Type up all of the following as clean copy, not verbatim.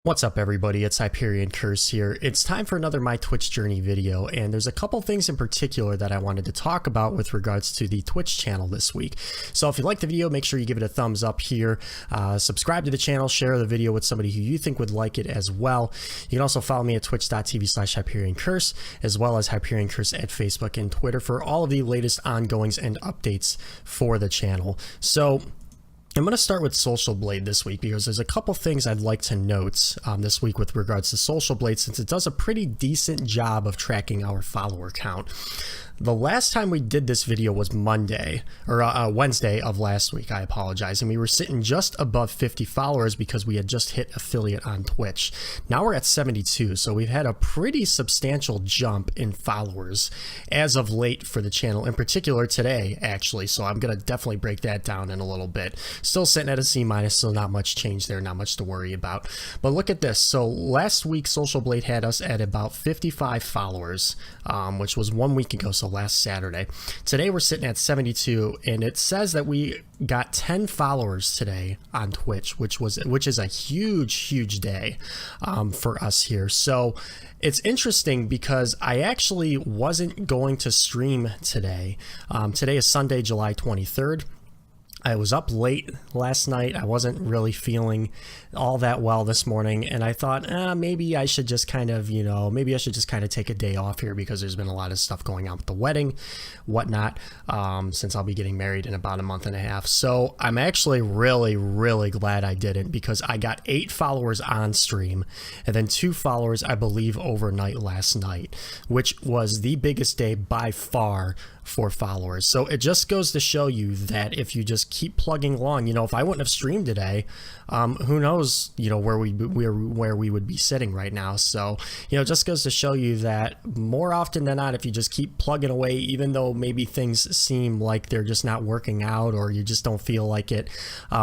What's up everybody, it's Hyperion Curse here. It's time for another My Twitch Journey video, and there's a couple things in particular that I wanted to talk about with regards to the Twitch channel this week. So if you like the video, make sure you give it a thumbs up here, subscribe to the channel, share the video with somebody who you think would like it as well. You can also follow me at twitch.tv/Hyperion Curse, as well as Hyperion Curse at Facebook and Twitter for all of the latest ongoings and updates for the channel. So I'm going to start with Social Blade this week because there's a couple things I'd like to note this week with regards to Social Blade, since it does a pretty decent job of tracking our follower count. The last time we did this video was Wednesday of last week, I apologize, and we were sitting just above 50 followers because we had just hit affiliate on Twitch. Now we're at 72, so we've had a pretty substantial jump in followers as of late for the channel, in particular today, actually, so I'm going to definitely break that down in a little bit. Still sitting at a C-, so not much change there, not much to worry about. But look at this. So last week, Social Blade had us at about 55 followers, which was 1 week ago, so last Saturday. Today we're sitting at 72, and it says that we got 10 followers today on Twitch, which is a huge day for us here. So it's interesting because I actually wasn't going to stream today. Today is Sunday, July 23rd. I was up late last night. I wasn't really feeling all that well this morning, and I thought maybe I should just kind of, take a day off here because there's been a lot of stuff going on with the wedding, whatnot, since I'll be getting married in about a month and a half. So I'm actually really glad I didn't, because I got 8 followers on stream and then 2 followers, I believe, overnight last night, which was the biggest day by far for followers. So it just goes to show you that if you just keep plugging along, if I wouldn't have streamed today, who knows, where we would be sitting right now. So, it just goes to show you that more often than not, if you just keep plugging away, even though maybe things seem like they're just not working out or you just don't feel like it,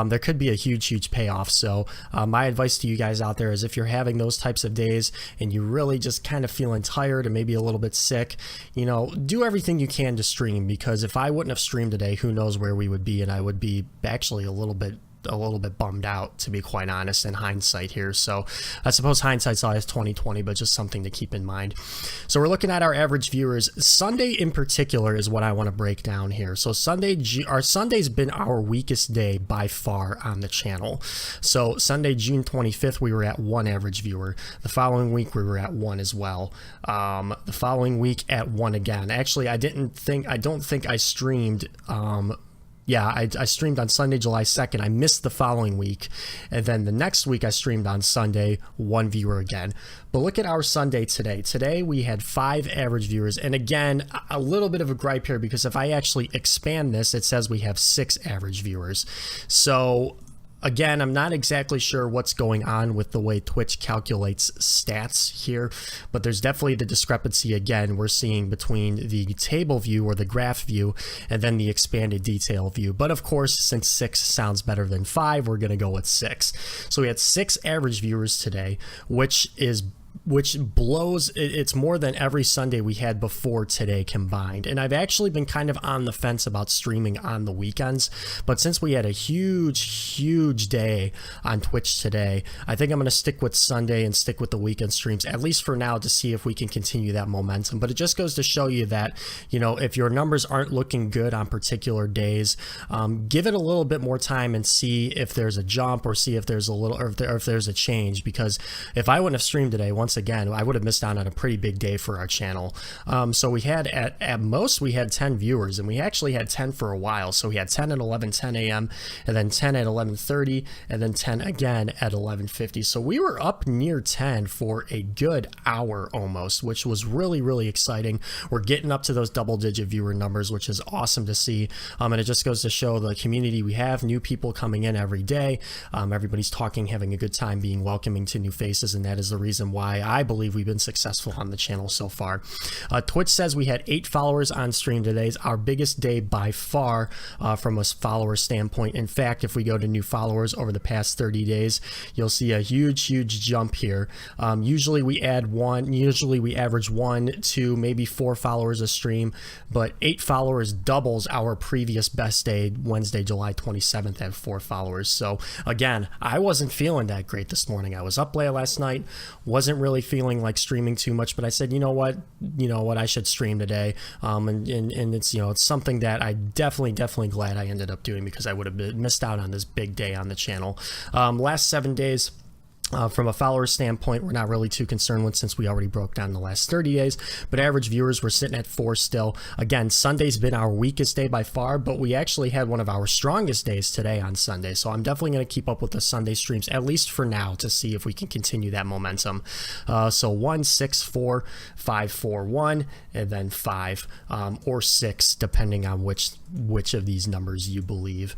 there could be a huge payoff. So my advice to you guys out there is, if you're having those types of days and you're really just kind of feeling tired and maybe a little bit sick, do everything you can to stream, because if I wouldn't have streamed today, who knows where we would be, and I would be actually a little bit bummed out, to be quite honest, in hindsight here. So I suppose hindsight's always 20/20, but just something to keep in mind. So we're looking at our average viewers. Sunday in particular is what I want to break down here. So Sunday's been our weakest day by far on the channel. So Sunday, June 25th, we were at 1 average viewer. The following week we were at 1 as well. The following week at 1 again. Actually, I don't think I streamed I streamed on Sunday, July 2nd. I missed the following week. And then the next week I streamed on Sunday, 1 viewer again. But look at our Sunday today. Today we had 5 average viewers. And again, a little bit of a gripe here, because if I actually expand this, it says we have 6 average viewers. So again, I'm not exactly sure what's going on with the way Twitch calculates stats here, but there's definitely the discrepancy again we're seeing between the table view or the graph view and then the expanded detail view. But of course, since 6 sounds better than 5, we're going to go with 6. So we had 6 average viewers today, which blows, it's more than every Sunday we had before today combined. And I've actually been kind of on the fence about streaming on the weekends, but since we had a huge day on Twitch today, I think I'm going to stick with Sunday and stick with the weekend streams, at least for now, to see if we can continue that momentum. But it just goes to show you that, if your numbers aren't looking good on particular days, give it a little bit more time and see if there's a jump, or see if there's if there's a change. Because if I wouldn't have streamed today, once again, I would have missed out on a pretty big day for our channel. So we had at most we had 10 viewers, and we actually had 10 for a while. So we had 10 at 11:10 a.m. and then 10 at 11:30 and then 10 again at 11:50. So we were up near 10 for a good hour almost, which was really exciting. We're getting up to those double-digit viewer numbers, which is awesome to see. And it just goes to show the community we have, new people coming in every day. Everybody's talking, having a good time, being welcoming to new faces, and that is the reason why I believe we've been successful on the channel so far. Twitch says we had 8 followers on stream today. It's our biggest day by far from a follower standpoint. In fact, if we go to new followers over the past 30 days, you'll see a huge jump here. Usually we average 1 to maybe 4 followers a stream, but 8 followers doubles our previous best day, Wednesday, July 27th, at 4 followers. So again, I wasn't feeling that great this morning. I was up late last night, wasn't really feeling like streaming too much, but I said, you know what, I should stream today. And it's, it's something that I definitely glad I ended up doing, because I would have missed out on this big day on the channel. Last 7 days, from a follower standpoint, we're not really too concerned with, since we already broke down the last 30 days, but average viewers, we're sitting at 4 still. Again, Sunday's been our weakest day by far, but we actually had one of our strongest days today on Sunday. So I'm definitely going to keep up with the Sunday streams, at least for now, to see if we can continue that momentum. So 1, 6, 4, 5, 4, 1, and then 5 or 6, depending on which of these numbers you believe.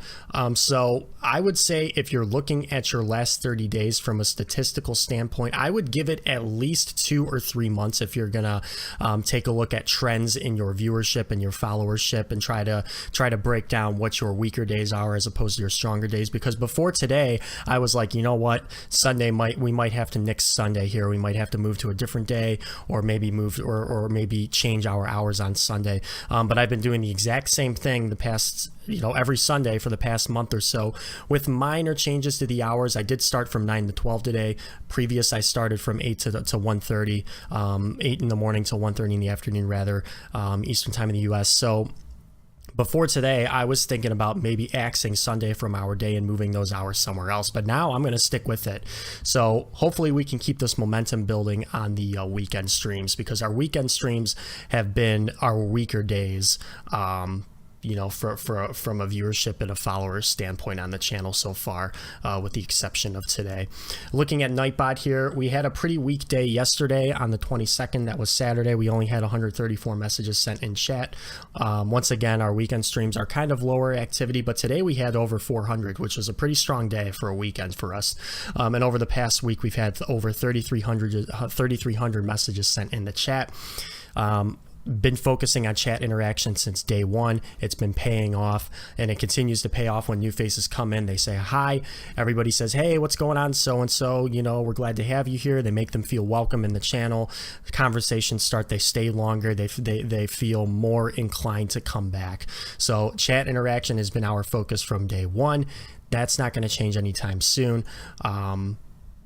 So I would say, if you're looking at your last 30 days from a statistical standpoint, I would give it at least 2 or 3 months if you're gonna take a look at trends in your viewership and your followership, and try to break down what your weaker days are as opposed to your stronger days. Because before today, I was like, you know what, Sunday we might have to nix Sunday here. We might have to move to a different day, or maybe move or maybe change our hours on Sunday. But I've been doing the exact same thing the past, every Sunday for the past month or so, with minor changes to the hours. I did start from 9 to 12 today. Previous, I started from 8 to 1:30, 8 in the morning to 1:30 in the afternoon, rather, Eastern time in the US. So before today, I was thinking about maybe axing Sunday from our day and moving those hours somewhere else, but now I'm going to stick with it. So hopefully we can keep this momentum building on the weekend streams, because our weekend streams have been our weaker days, from a viewership and a follower standpoint on the channel so far, with the exception of today. Looking at Nightbot here, we had a pretty weak day yesterday on the 22nd. That was Saturday. We only had 134 messages sent in chat. Once again, our weekend streams are kind of lower activity, but today we had over 400, which was a pretty strong day for a weekend for us. And over the past week, we've had over 3,300 messages sent in the chat. Been focusing on chat interaction since day 1. It's been paying off, and it continues to pay off when new faces come in. They say hi. Everybody says, hey, what's going on, so-and-so? We're glad to have you here. They make them feel welcome in the channel. Conversations start. They stay longer. They feel more inclined to come back. So chat interaction has been our focus from day 1. That's not going to change anytime soon.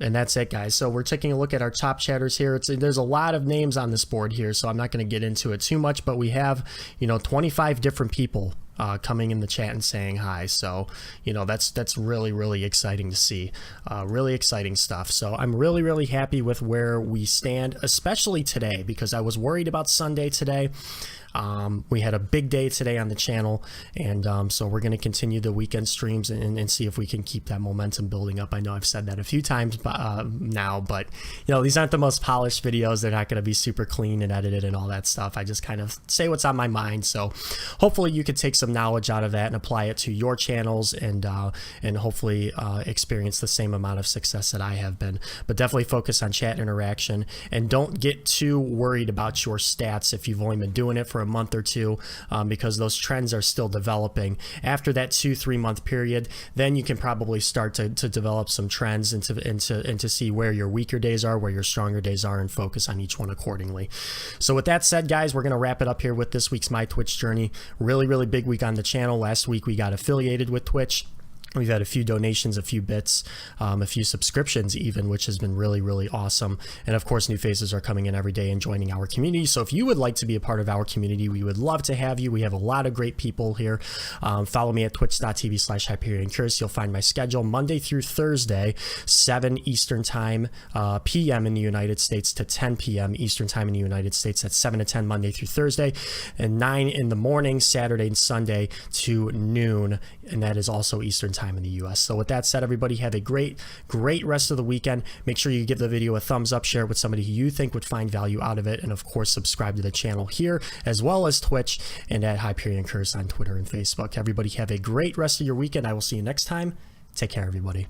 And that's it, guys. So we're taking a look at our top chatters here. There's a lot of names on this board here, so I'm not going to get into it too much, but we have, 25 different people coming in the chat and saying hi. So, that's really exciting to see. Really exciting stuff. So I'm really happy with where we stand, especially today, because I was worried about Sunday today. We had a big day today on the channel, and so we're going to continue the weekend streams and see if we can keep that momentum building up. I know I've said that a few times now, but these aren't the most polished videos. They're not going to be super clean and edited and all that stuff. I just kind of say what's on my mind. So hopefully you could take some knowledge out of that and apply it to your channels, and hopefully experience the same amount of success that I have been. But definitely focus on chat interaction, and don't get too worried about your stats if you've only been doing it for a month or two, because those trends are still developing. After that 2-3 month period, then you can probably start to develop some trends and to see where your weaker days are, where your stronger days are, and focus on each one accordingly. So with that said, guys, we're going to wrap it up here with this week's My Twitch journey. Really big week on the channel. Last week we got affiliated with Twitch. We've had a few donations, a few bits, a few subscriptions even, which has been really awesome. And of course, new faces are coming in every day and joining our community. So if you would like to be a part of our community, we would love to have you. We have a lot of great people here. Follow me at twitch.tv/HyperionCurious. You'll find my schedule Monday through Thursday, 7 Eastern time, PM in the United States to 10 PM Eastern time in the United States. That's 7 to 10 Monday through Thursday, and 9 in the morning, Saturday and Sunday to noon. And that is also Eastern time in the US. So with that said, everybody have a great rest of the weekend. Make sure you give the video a thumbs up, share it with somebody who you think would find value out of it, and of course subscribe to the channel here as well as Twitch and at HyperionCurious on Twitter and Facebook. Everybody have a great rest of your weekend. I will see you next time. Take care, everybody.